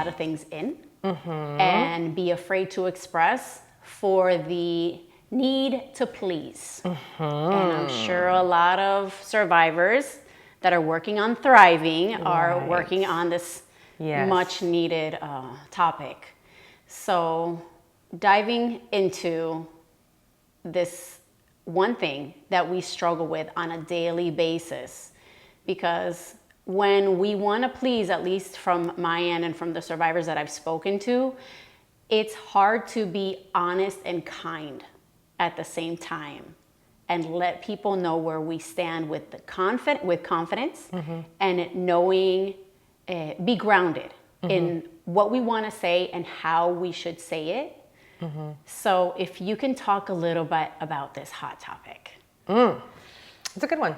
of things in and be afraid to express for the need to please. And I'm sure a lot of survivors that are working on thriving are working on this much needed topic. So diving into this one thing that we struggle with on a daily basis, because when we want to please, at least from my end and from the survivors that I've spoken to, it's hard to be honest and kind at the same time and let people know where we stand with confidence and knowing, be grounded in what we want to say and how we should say it. So if you can talk a little bit about this hot topic. It's a good one.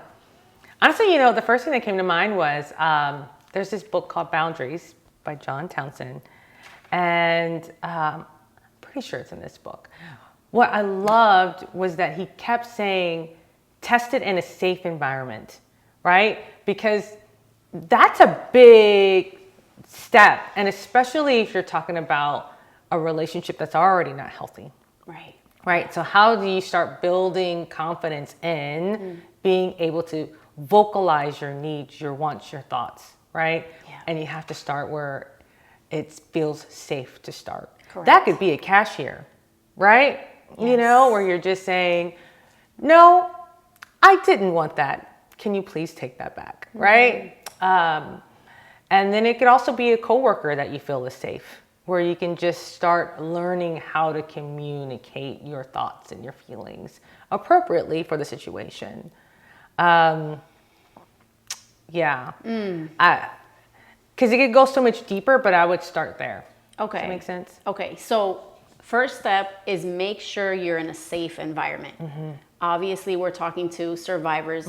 Honestly, the first thing that came to mind was there's this book called Boundaries by John Townsend. And I'm pretty sure it's in this book. What I loved was that he kept saying, test it in a safe environment, right? Because that's a big step. And especially if you're talking about a relationship that's already not healthy. Right. So how do you start building confidence in being able to vocalize your needs, your wants, your thoughts, right? Yeah. And you have to start where it feels safe to start. Correct. That could be a cashier, right? Yes. Where you're just saying, no, I didn't want that. Can you please take that back, right? And then it could also be a coworker that you feel is safe, where you can just start learning how to communicate your thoughts and your feelings appropriately for the situation. Because it could go so much deeper, but I would start there. Okay. Does that make sense? Okay. So first step is make sure you're in a safe environment. Obviously, we're talking to survivors.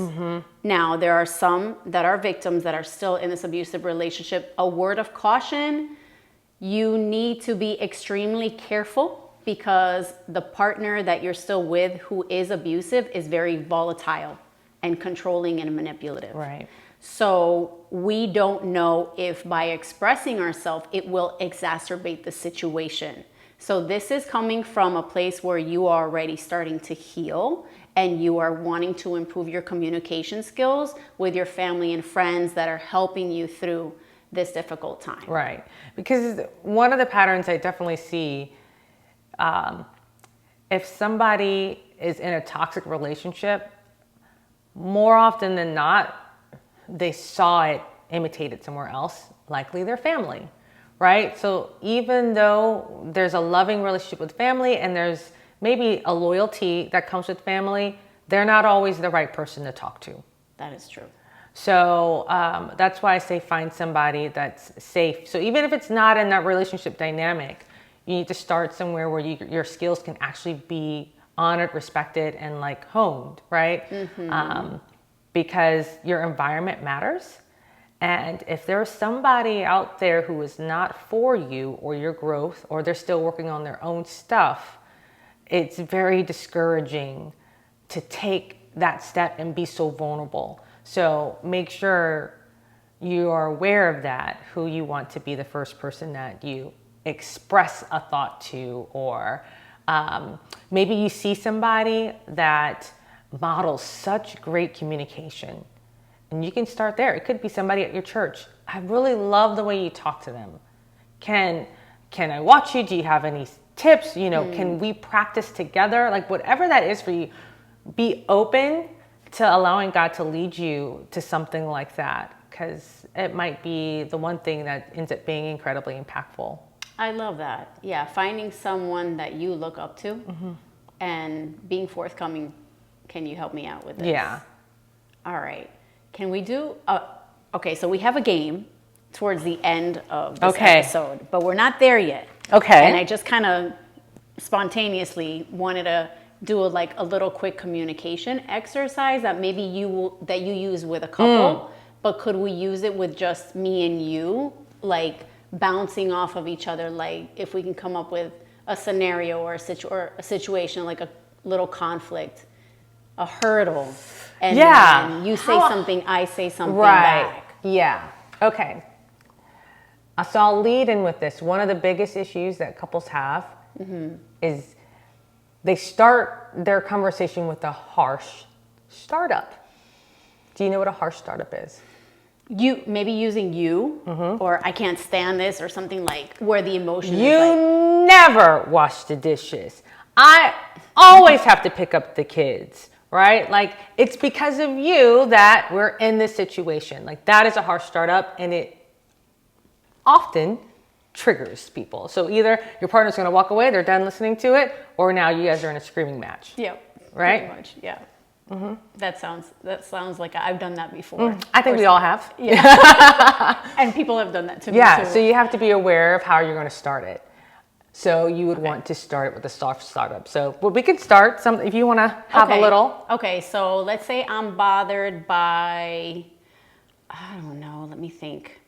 Now, there are some that are victims that are still in this abusive relationship. A word of caution, you need to be extremely careful because the partner that you're still with who is abusive is very volatile and controlling and manipulative. Right. So we don't know if by expressing ourselves, it will exacerbate the situation. So this is coming from a place where you are already starting to heal and you are wanting to improve your communication skills with your family and friends that are helping you through this difficult time. Right. Because one of the patterns I definitely see, if somebody is in a toxic relationship, more often than not, they saw it imitated somewhere else, likely their family, right? So even though there's a loving relationship with family and there's maybe a loyalty that comes with family, they're not always the right person to talk to. That is true. So that's why I say find somebody that's safe. So even if it's not in that relationship dynamic, you need to start somewhere where your skills can actually be honored, respected, and honed, right? Because your environment matters. And if there's somebody out there who is not for you or your growth, or they're still working on their own stuff, it's very discouraging to take that step and be so vulnerable. So make sure you are aware of that, who you want to be the first person that you express a thought to, or maybe you see somebody that models such great communication, and you can start there. It could be somebody at your church. I really love the way you talk to them. Can I watch you? Do you have any tips? Can we practice together? Whatever that is for you, be open to allowing God to lead you to something like that, because it might be the one thing that ends up being incredibly impactful. I love that. Yeah, finding someone that you look up to and being forthcoming. Can you help me out with this? Yeah. All right. Can we do... okay, so we have a game towards the end of this episode, but we're not there yet. Okay. And I just kind of spontaneously wanted to do a little quick communication exercise that maybe you use with a couple, but could we use it with just me and you, bouncing off of each other, if we can come up with a scenario or a situation, like a little conflict, a hurdle, and then you say something, I say something back. Yeah. Okay. So I'll lead in with this. One of the biggest issues that couples have is they start their conversation with a harsh startup. Do you know what a harsh startup is? You maybe using or I can't stand this or something like where the emotion You is like, never wash the dishes. I always have to pick up the kids, right? Like it's because of you that we're in this situation. Like that is a harsh startup, and it often triggers people. So either your partner's going to walk away, they're done listening to it, or now you guys are in a screaming match. Right? Pretty much, yeah. That sounds like I've done that before. I think we all have. Yeah. And people have done that to me too. So you have to be aware of how you're going to start it. So you would want to start it with a soft startup. So we can start some if you want to have a little. Okay, so let's say I'm bothered by, I don't know, let me think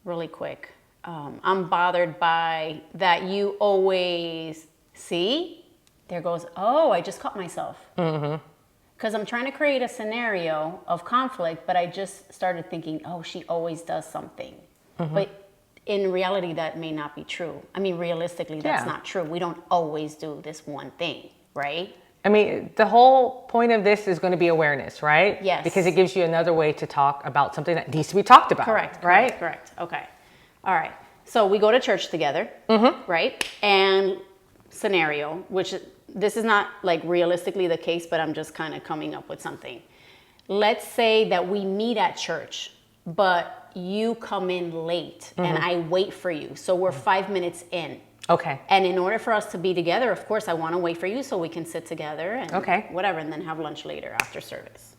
really quick. I'm bothered by that you always see, there goes, oh, I just caught myself. Because I'm trying to create a scenario of conflict, but I just started thinking, oh, she always does something. But in reality, that may not be true. I mean, realistically, that's not true. We don't always do this one thing, right? I mean, the whole point of this is going to be awareness, right? Yes. Because it gives you another way to talk about something that needs to be talked about. Correct. Right? Correct. Okay. All right. So we go to church together, right? And scenario, which this is not like realistically the case, but I'm just kind of coming up with something. Let's say that we meet at church, but you come in late and I wait for you. So we're 5 minutes in. Okay. And in order for us to be together, of course, I want to wait for you so we can sit together and whatever, and then have lunch later after service.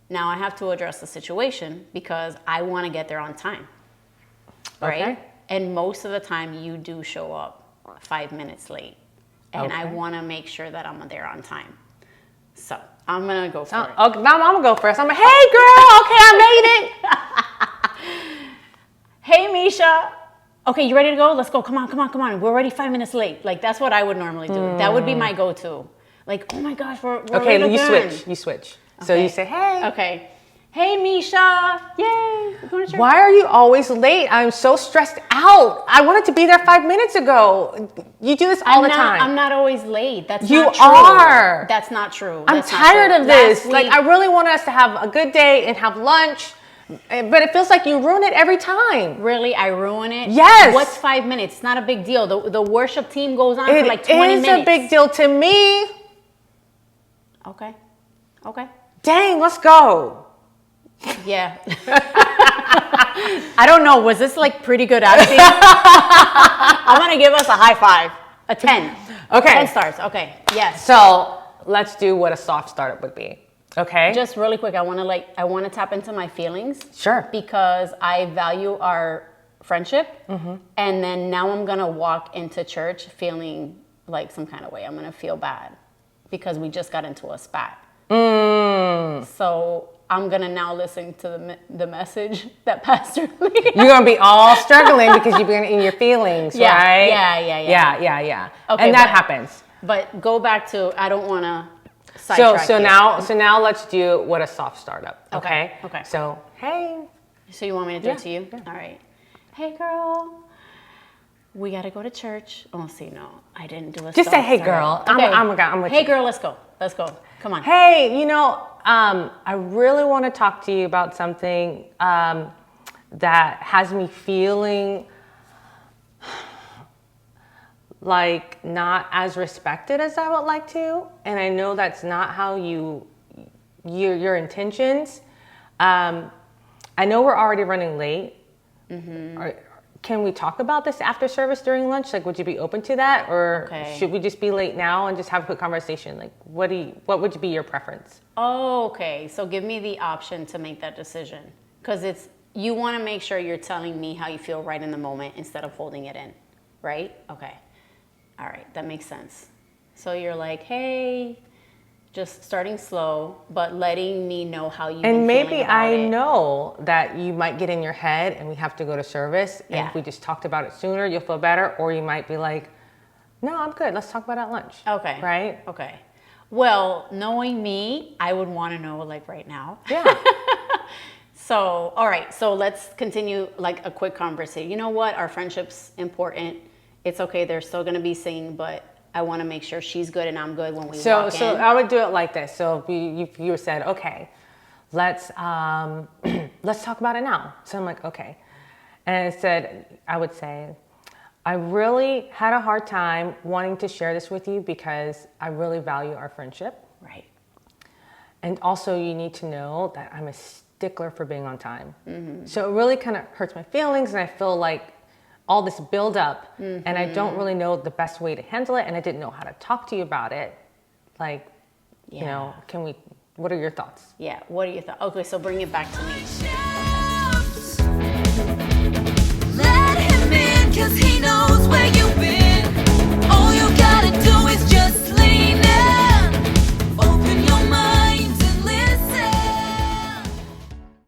Now I have to address the situation because I want to get there on time, right? Okay. And most of the time you do show up 5 minutes late. And I want to make sure that I'm there on time. So I'm going to go for it. Okay, now I'm going to go first. I'm like, hey, girl, okay, I made it. Hey, Meisha. Okay, you ready to go? Let's go. Come on. We're already 5 minutes late. Like, that's what I would normally do. That would be my go-to. Like, oh my gosh, we're okay, late again. you switch. So you say, hey. Okay. Hey, Meisha. Yay. We're going to church. Why are you always late? I'm so stressed out. I wanted to be there 5 minutes ago. You do this all the time. I'm not always late. That's you not true. are. That's not true. I'm tired of this. Like, I really want us to have a good day and have lunch, but it feels like you ruin it every time. Really? I ruin it? Yes. What's 5 minutes? It's not a big deal. The worship team goes on for like 20 minutes. It is a big deal to me. Okay. Dang, let's go. Yeah. I don't know. Was this like pretty good acting? I'm going to give us a high five. A 10. Okay. 10 stars. Okay. Yes. So let's do what a soft startup would be. Okay. Just really quick, I want to tap into my feelings. Sure. Because I value our friendship. And then now I'm going to walk into church feeling like some kind of way. I'm going to feel bad because we just got into a spat. So I'm going to now listen to the message that Pastor Lee. You're going to be all struggling because you've been in your feelings, right? Yeah. Okay, and that happens. But go back to, I don't want to sidetrack So now let's do what a soft startup, okay? Okay. So, hey. So you want me to do it to you? Yeah. All right. Hey, girl. We got to go to church. Oh, see, no. I didn't do a Just say, soft hey, startup. girl. Okay. I'm with you. Hey, girl, let's go. Come on. Hey, I really want to talk to you about something that has me feeling like not as respected as I would like to. And I know that's not how your intentions. I know we're already running late. Can we talk about this after service during lunch? Like, would you be open to that? Or should we just be late now and just have a quick conversation? Like, what would be your preference? Oh, okay. So give me the option to make that decision. Because you want to make sure you're telling me how you feel right in the moment instead of holding it in, right? Okay. All right. That makes sense. So you're like, hey, just starting slow, but letting me know how you feel. And maybe I know that you might get in your head and we have to go to service. And if we just talked about it sooner, you'll feel better. Or you might be like, no, I'm good. Let's talk about it at lunch. Okay. Right? Okay. Well, knowing me, I would want to know like right now. Yeah. So, all right. So let's continue like a quick conversation. You know what? Our friendship's important. It's okay. They're still going to be singing, but I want to make sure she's good and I'm good when we walk in. So I would do it like this. So if you said, okay, let's let's talk about it now. So I'm like, okay. And I would say, I really had a hard time wanting to share this with you because I really value our friendship. Right. And also you need to know that I'm a stickler for being on time. Mm-hmm. So it really kind of hurts my feelings, and I feel like all this build up, and I don't really know the best way to handle it, and I didn't know how to talk to you about it. Like, you know, what are your thoughts? Yeah, what are your thoughts? Okay, so bring it back to me.